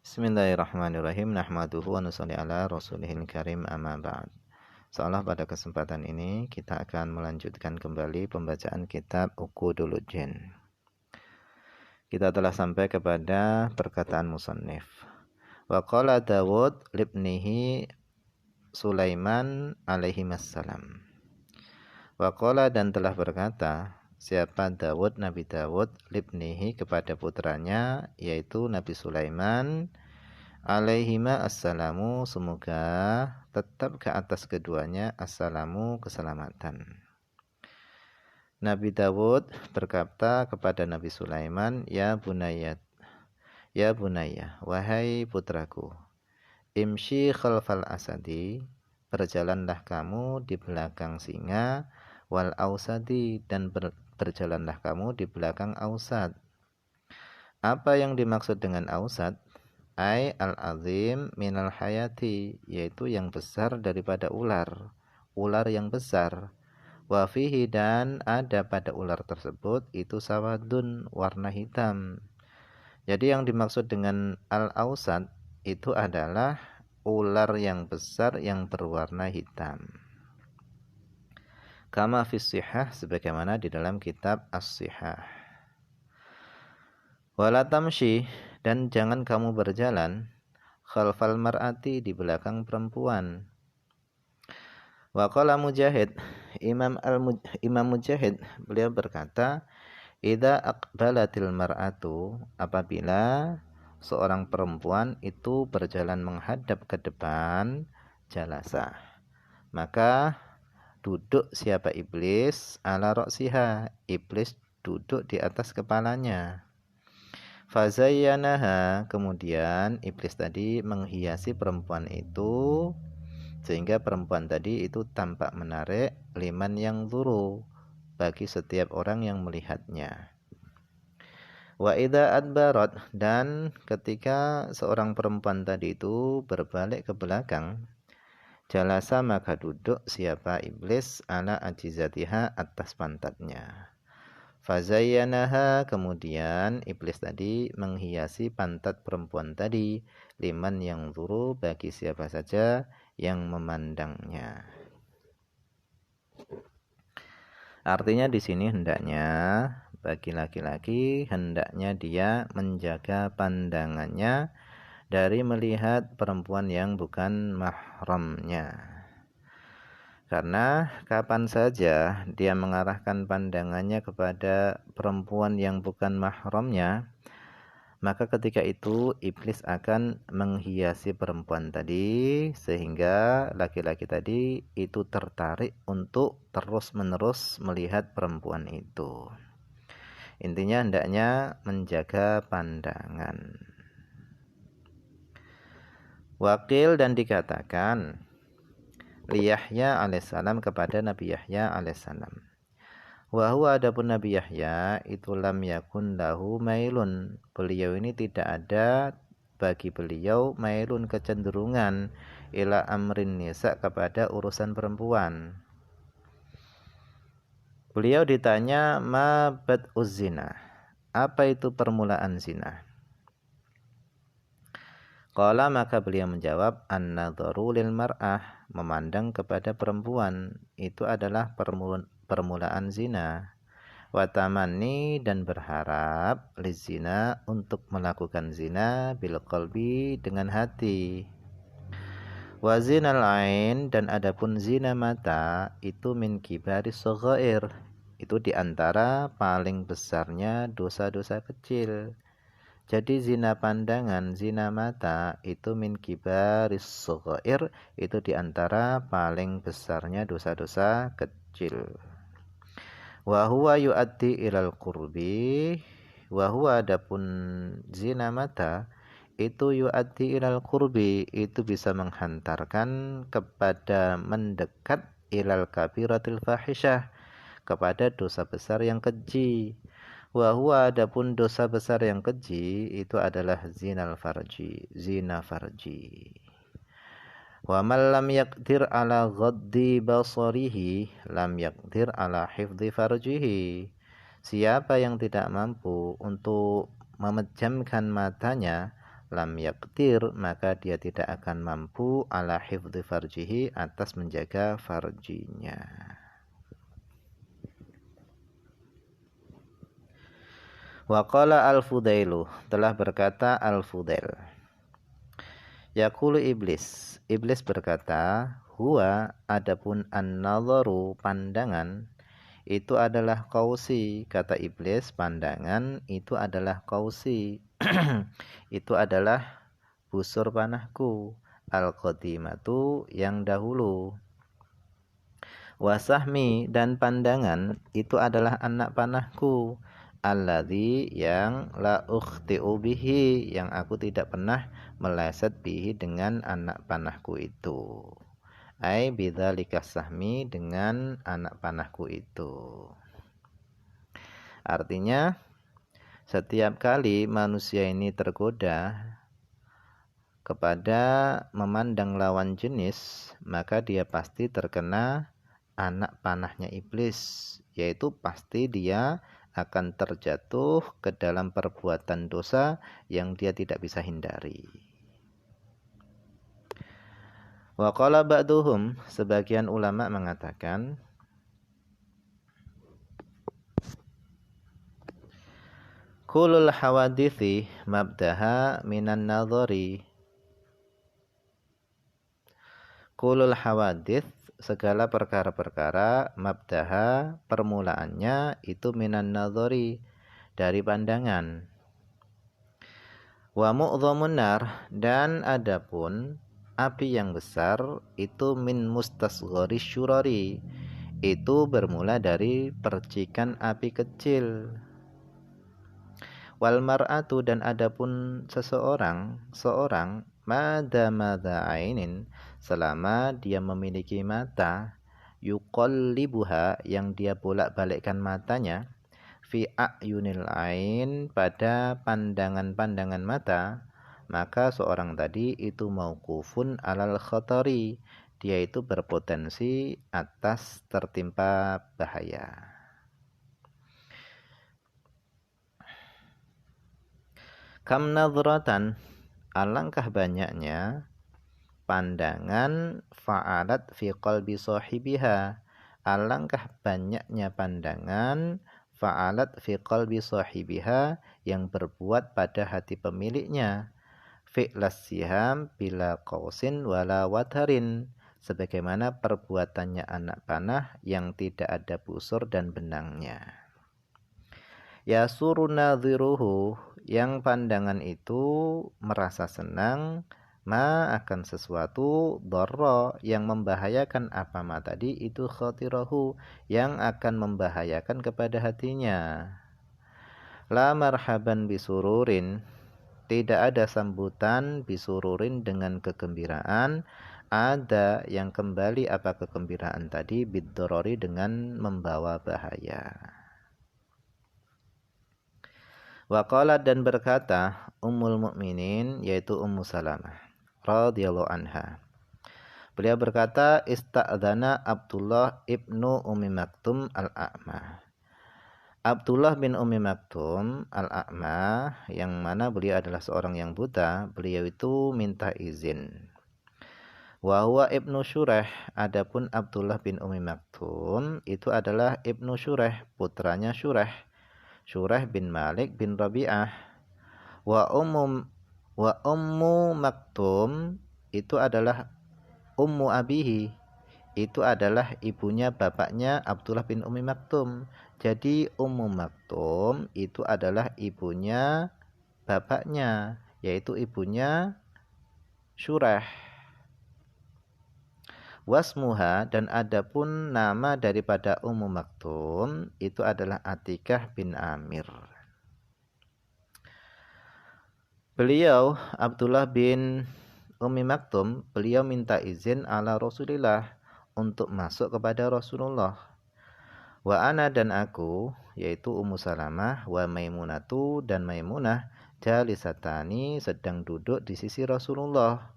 Bismillahirrahmanirrahim. Nahmaduhu wa nusalli ala rasulihil karim amma ba'd. Seolah pada kesempatan ini kita akan melanjutkan kembali pembacaan kitab Uqudul Jin. Kita telah sampai kepada perkataan musannif. Wa qala Dawud libnihi Sulaiman alaihi wassalam. Wa qala dan telah berkata siapa Dawud, Nabi Dawud, libnihi kepada putranya yaitu Nabi Sulaiman alaihima assalamu, semoga tetap ke atas keduanya assalamu, keselamatan. Nabi Dawud berkata kepada Nabi Sulaiman, ya bunayya, wahai putraku, imshi khalfal asadi, berjalanlah kamu di belakang singa, wal ausadi, dan berjalanlah kamu di belakang ausad. Apa yang dimaksud dengan ausad? Ai al-azim minal hayati, yaitu yang besar daripada ular, ular yang besar. Wa fihi, dan ada pada ular tersebut itu sawadun, warna hitam. Jadi yang dimaksud dengan al-ausad itu adalah ular yang besar yang berwarna hitam. Kama fis sihah, sebagaimana di dalam kitab As-Sihah. Wala tamshi, dan jangan kamu berjalan khalfal mar'ati, di belakang perempuan. Wa qala Mujahid, Imam Mujahid beliau berkata, idza aqbalatil mar'atu, apabila seorang perempuan itu berjalan menghadap ke depan, jalasa, maka duduk siapa iblis ala ra'siha, iblis duduk di atas kepalanya. Fazayyanaha, kemudian iblis tadi menghiasi perempuan itu sehingga perempuan tadi itu tampak menarik, liman yang zuru, bagi setiap orang yang melihatnya. Wa idza adbarat, dan ketika seorang perempuan tadi itu berbalik ke belakang, jalasa, maka duduk siapa iblis ala ajizatiha, atas pantatnya. Fazayyanaha, kemudian iblis tadi menghiasi pantat perempuan tadi, liman yang zuru, bagi siapa saja yang memandangnya. Artinya di sini hendaknya bagi laki-laki hendaknya dia menjaga pandangannya dari melihat perempuan yang bukan mahramnya. Karena kapan saja dia mengarahkan pandangannya kepada perempuan yang bukan mahramnya, maka ketika itu iblis akan menghiasi perempuan tadi sehingga laki-laki tadi itu tertarik untuk terus-menerus melihat perempuan itu. Intinya hendaknya menjaga pandangan. Wakil, dan dikatakan li Yahya alaihissalam, kepada Nabi Yahya alaihissalam. Wa huwa, adapun Nabi Yahya itu lam yakun lahu mailun, beliau ini tidak ada bagi beliau mailun, kecenderungan ila amrin nisa, kepada urusan perempuan. Beliau ditanya ma bad'uz zina, apa itu permulaan zina? Qala, maka beliau menjawab, an-nadharu lil mar'ah, memandang kepada perempuan itu adalah permulaan zina. Wa tamanni, dan berharap lizina, untuk melakukan zina, bil qalbi, dengan hati. Wa zinal ain, dan adapun zina mata itu min kibaris shaghair, itu diantara paling besarnya dosa-dosa kecil. Jadi zina pandangan, zina mata itu min kibaris shaghair, itu diantara paling besarnya dosa-dosa kecil. Wa huwa yu'addi ilal qurbi, wa huwa, adapun zina mata itu yu'addi ilal qurbi, itu bisa menghantarkan kepada mendekat, ilal kabiratil fahisyah, kepada dosa besar yang keji. Wa huwa, adapun dosa besar yang keji itu adalah zinal farji, zina farji. Wa man lam yaqdir ala ghaddi basarihi lam yaqdir ala hifdhi farjihi. Siapa yang tidak mampu untuk memejamkan matanya, lam yaqdir, maka dia tidak akan mampu ala hifdzi farjihi, atas menjaga farjinya. Wa qala al-Fudailu, telah berkata al-Fudail. Yaqulu iblis, iblis berkata, huwa, adapun an-nadharu, pandangan, itu adalah kausi. Kata iblis, pandangan itu adalah kausi. Itu adalah busur panahku, al-qadimatu, yang dahulu. Wasahmi, dan pandangan itu adalah anak panahku, alladzi, yang la ukhti'u bihi, yang aku tidak pernah meleset bihi, dengan anak panahku itu. Ai bidzalika sahmi, dengan anak panahku itu. Artinya setiap kali manusia ini tergoda kepada memandang lawan jenis, maka dia pasti terkena anak panahnya iblis, yaitu pasti dia akan terjatuh ke dalam perbuatan dosa yang dia tidak bisa hindari. Wa qala ba'duhum, sebagian ulama mengatakan, kulul hawadithi mabdaha minan nadhari. Kulul hawadith, segala perkara-perkara, mabdaha, permulaannya itu minan nadhari, dari pandangan. Wa mu'dhamun nar, dan adapun api yang besar itu min mustasghari syurari, itu bermula dari percikan api kecil. Wal mar'atu, dan adapun seorang mada ainin, selama dia memiliki mata, yuqallibuha, yang dia bolak-balikkan matanya, fi a'yunil ain, pada pandangan-pandangan mata, maka seorang tadi itu mauqufun alal khatari, dia itu berpotensi atas tertimpa bahaya. Kam nadhratan, alangkah banyaknya pandangan, fa'alat fi qalbi sahibiha, alangkah banyaknya pandangan, fa'alat fi qalbi sahibiha, yang berbuat pada hati pemiliknya, fi'las siham bila qausin wala watarin, sebagaimana perbuatannya anak panah yang tidak ada busur dan benangnya. Yasuru nadhiruhu, yang pandangan itu merasa senang, ma, akan sesuatu, dharra, yang membahayakan, apa ma tadi itu, khatirahu, yang akan membahayakan kepada hatinya. La marhaban bisururin, tidak ada sambutan, bisururin, dengan kegembiraan, ada yang kembali apa kegembiraan tadi, biddarari, dengan membawa bahaya. Wa qalat, dan berkata Ummul Mukminin, yaitu Ummu Salamah radhiyallahu anha. Beliau berkata, ista'dzana Abdullah ibnu Ummi Maktum al-A'ma. Abdullah bin Ummi Maktum al-A'ma, yang mana beliau adalah seorang yang buta, beliau itu minta izin. Wa huwa ibnu Syureh, adapun Abdullah bin Ummi Maktum itu adalah ibnu Syureh, putranya Syureh bin Malik bin Rabi'ah. Wa ummu Maktum itu adalah ummu abihi, itu adalah ibunya bapaknya Abdullah bin Ummi Maktum. Jadi Ummu Maktum itu adalah ibunya bapaknya, yaitu ibunya Syureh. Wasmuha, dan adapun nama daripada Ummu Maktum itu adalah Atikah bin Amir. Beliau Abdullah bin Ummi Maktum, beliau minta izin ala Rasulillah, untuk masuk kepada Rasulullah. Wa ana, dan aku, yaitu Ummu Salamah, wa Maimunatu, dan Maimunah, jalisatani, sedang duduk di sisi Rasulullah.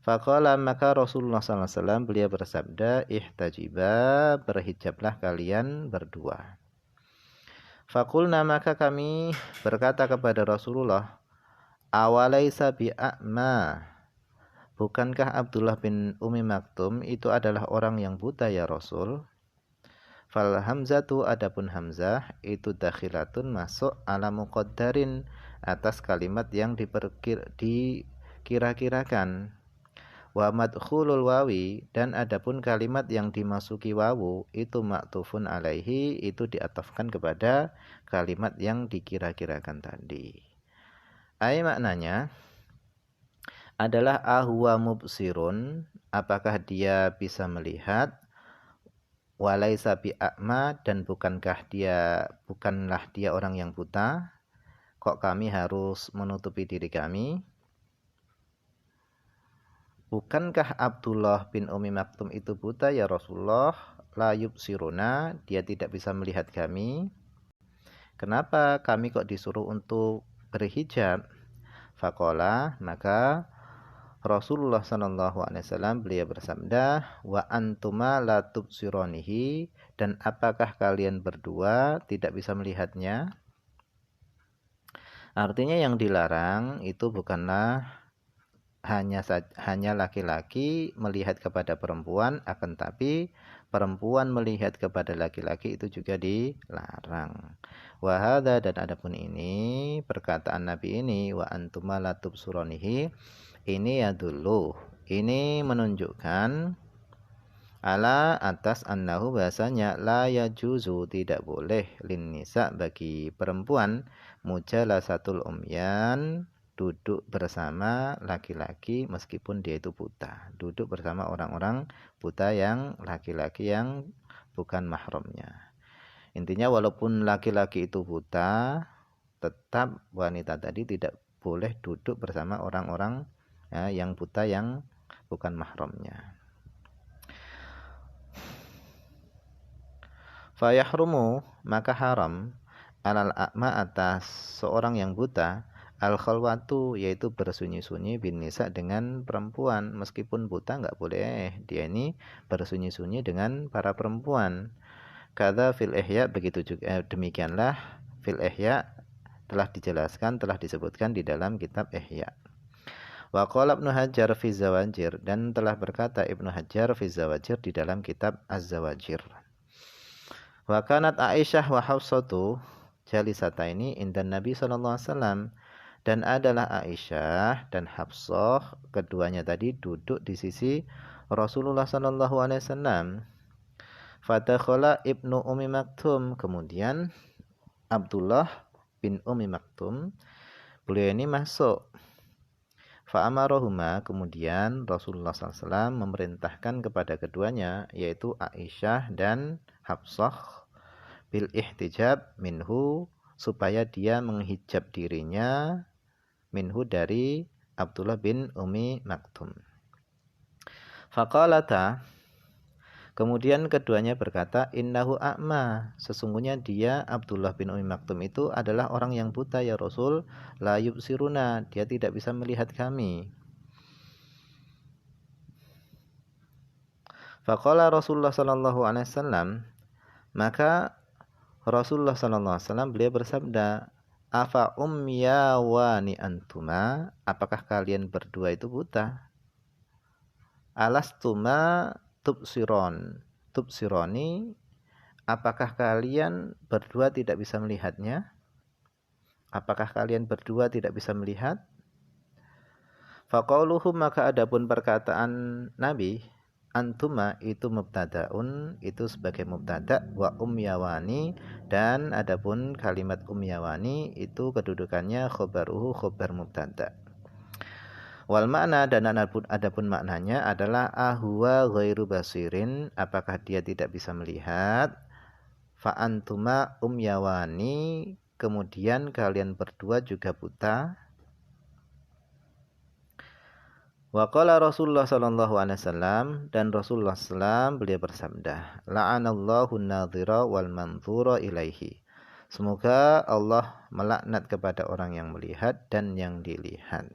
Faqala, maka Rasulullah SAW beliau bersabda, ihtajiba, berhijablah kalian berdua. Faqulna, maka kami berkata kepada Rasulullah, Awalaisa bi'a'ma, bukankah Abdullah bin Ummi Maktum itu adalah orang yang buta ya Rasul? Fal hamzatu, adapun hamzah itu dakhilatun, masuk ala muqaddarin, atas kalimat yang dikira-kirakan. Wa madkhulul wawi, dan adapun kalimat yang dimasuki wawu itu maktufun alaihi, itu diatafkan kepada kalimat yang dikira-kirakan tadi. Ai maknanya adalah ahwa mubsirun, apakah dia bisa melihat, walaisa bi'a'ma, dan bukanlah dia orang yang buta, kok kami harus menutupi diri kami? Bukankah Abdullah bin Ummi Maktum itu buta ya Rasulullah? La yubsiruna, dia tidak bisa melihat kami. Kenapa kami kok disuruh untuk berhijab? Faqala, maka Rasulullah SAW beliau bersabda, wa antuma la tubsironihi, dan apakah kalian berdua tidak bisa melihatnya? Artinya yang dilarang itu bukanlah hanya laki-laki melihat kepada perempuan, akan tapi perempuan melihat kepada laki-laki itu juga dilarang. Wa hadza, dan adapun ini perkataan Nabi ini, wa antuma la tubsironihi, ini ya dulu, ini menunjukkan ala atas annahu, bahasanya la yajuzu, tidak boleh, lin nisa, bagi perempuan, mujalasatul umyan, duduk bersama laki-laki meskipun dia itu buta, duduk bersama orang-orang buta yang laki-laki yang bukan mahramnya. Intinya walaupun laki-laki itu buta, tetap wanita tadi tidak boleh duduk bersama orang-orang yang buta yang bukan mahramnya. Fayahrumu, maka haram, alal a'ma, atas seorang yang buta, al khalwatu, yaitu bersunyi-sunyi, bin nisa, dengan perempuan. Meskipun buta nggak boleh dia ini bersunyi-sunyi dengan para perempuan. Kata fil ihya, begitu juga demikianlah fil ihya, telah dijelaskan, telah disebutkan di dalam kitab Ihya. Wa qala Ibnu Hajar fi Zawajir, dan telah berkata Ibnu Hajar fi Zawajir di dalam kitab Az-Zawajir. Wa kanat Aisyah wa Hafsatu jalisataini indan Nabi sallallahu alaihi wasallam, dan adalah Aisyah dan Hafsah, keduanya tadi duduk di sisi Rasulullah sallallahu alaihi wasallam. Fadakhala Ibnu Ummi Maktum, kemudian Abdullah bin Ummi Maktum, beliau ini masuk. Fa'amarahuma, kemudian Rasulullah SAW memerintahkan kepada keduanya, yaitu Aisyah dan Hafsah, bil ihtijab minhu, supaya dia menghijab dirinya, minhu, dari Abdullah bin Ummi Maktum. Faqalata, kemudian keduanya berkata, innahu a'ma, sesungguhnya dia Abdullah bin Ummi Maktum itu adalah orang yang buta ya Rasul, la yubsiruna, dia tidak bisa melihat kami. Faqala Rasulullah sallallahu alaihi wasallam, maka Rasulullah sallallahu alaihi wasallam beliau bersabda, afa umyawani antuma, apakah kalian berdua itu buta? Alastuma tubsironi, apakah kalian berdua tidak bisa melihatnya? Apakah kalian berdua tidak bisa melihat? Faqauluhum, maka adapun perkataan Nabi, antuma itu mubtadaun, itu sebagai mubtada, wa umyawani, dan adapun kalimat umyawani itu kedudukannya khobaruhu, khobar mubtada. Wal makna, dan adapun maknanya adalah ahwa ghairu basirin, apakah dia tidak bisa melihat, fa antuma umyawani, kemudian kalian berdua juga buta. Wa qala Rasulullah sallallahu alaihi wasallam, dan Rasulullah sallallahu beliau bersabda, la'anallahu an-nadhira wal manzura ilaihi, semoga Allah melaknat kepada orang yang melihat dan yang dilihat.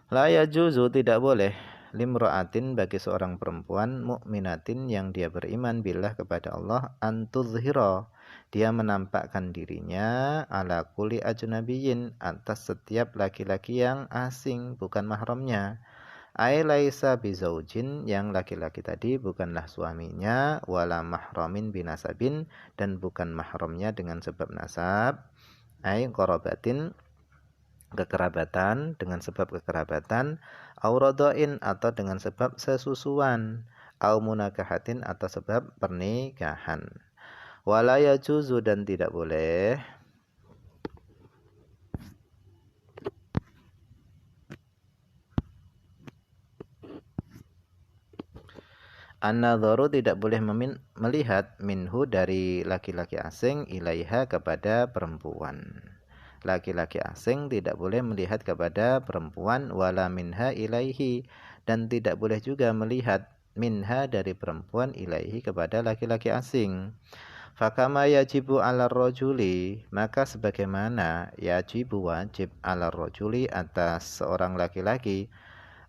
La yajuzu, tidak boleh, limra'atin bagi seorang perempuan mukminatin yang dia beriman billah kepada Allah antuzhira dia menampakkan dirinya ala kulli ajnabiyyin atas setiap laki-laki yang asing bukan mahramnya ai laisa bizaujin yang laki-laki tadi bukanlah suaminya wala mahramin binasabin dan bukan mahramnya dengan sebab nasab ai qarabatin kekerabatan dengan sebab kekerabatan auradoin atau dengan sebab sesusuan au munakahatin atau sebab pernikahan wala yajuzu dan tidak boleh an-nadharu tidak boleh melihat minhu dari laki-laki asing ilaiha kepada perempuan. Laki-laki asing tidak boleh melihat kepada perempuan wala minha ilaihi dan tidak boleh juga melihat minha dari perempuan ilaihi kepada laki-laki asing. Fakama yajibu 'ala rajuli maka sebagaimana yajibu wajib 'ala rajuli atas seorang laki-laki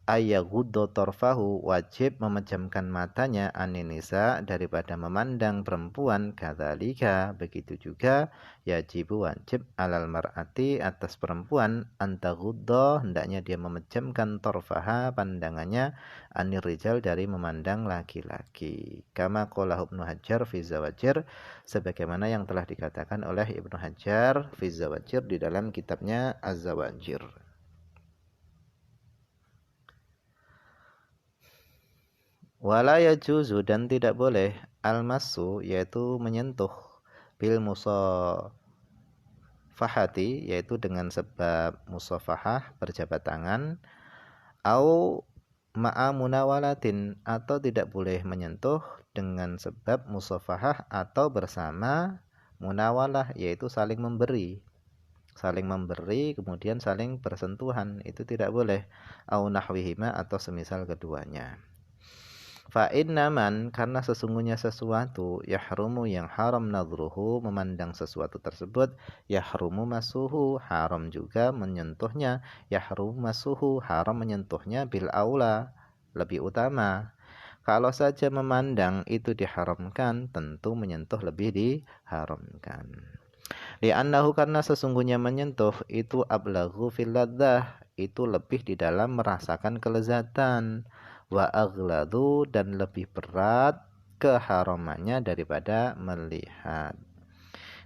ayaghuddo torfahu wajib memejamkan matanya aninisa daripada memandang perempuan kadzalika begitu juga yajibu wajib alal mar'ati atas perempuan antaghuddo hendaknya dia memejamkan torfaha pandangannya anir rijal dari memandang laki-laki kama qala Ibnu Hajar fi Zawajir sebagaimana yang telah dikatakan oleh Ibnu Hajar fi Zawajir di dalam kitabnya Az-Zawajir. Wala yajuzu dan tidak boleh almasu yaitu menyentuh bil musafahati yaitu dengan sebab musafahah berjabat tangan au ma'a munawalatin atau tidak boleh menyentuh dengan sebab musafahah atau bersama munawalah yaitu saling memberi kemudian saling bersentuhan itu tidak boleh au nahwihima atau semisal keduanya. Fa innaman karena sesungguhnya sesuatu yahrumu yang haram nadruhu memandang sesuatu tersebut yahrumu masuhu haram juga menyentuhnya yahrumu masuhu haram menyentuhnya bil aula lebih utama kalau saja memandang itu diharamkan tentu menyentuh lebih diharamkan li'annahu karena sesungguhnya menyentuh itu ablaghu fil ladzah itu lebih di dalam merasakan kelezatan wa aghladu dan lebih berat keharamannya daripada melihat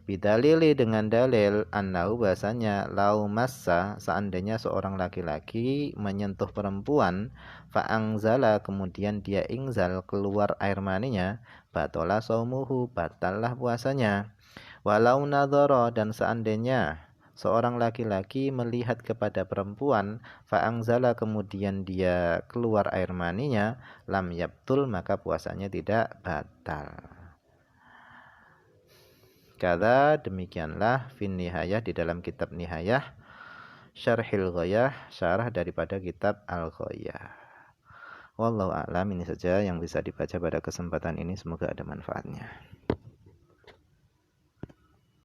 bidalili dengan dalil annahu bahasanya lau massa seandainya seorang laki-laki menyentuh perempuan fa'angzala kemudian dia ingzal keluar air maninya batola saumuhu batallah puasanya walau nadhara dan seandainya seorang laki-laki melihat kepada perempuan fa'angzala kemudian dia keluar air maninya lam yabtul maka puasanya tidak batal. Kada demikianlah fin nihayah di dalam kitab Nihayah Syarhil Ghayah syarah daripada kitab Al-Ghayah. Wallahu a'lam ini saja yang bisa dibaca pada kesempatan ini semoga ada manfaatnya.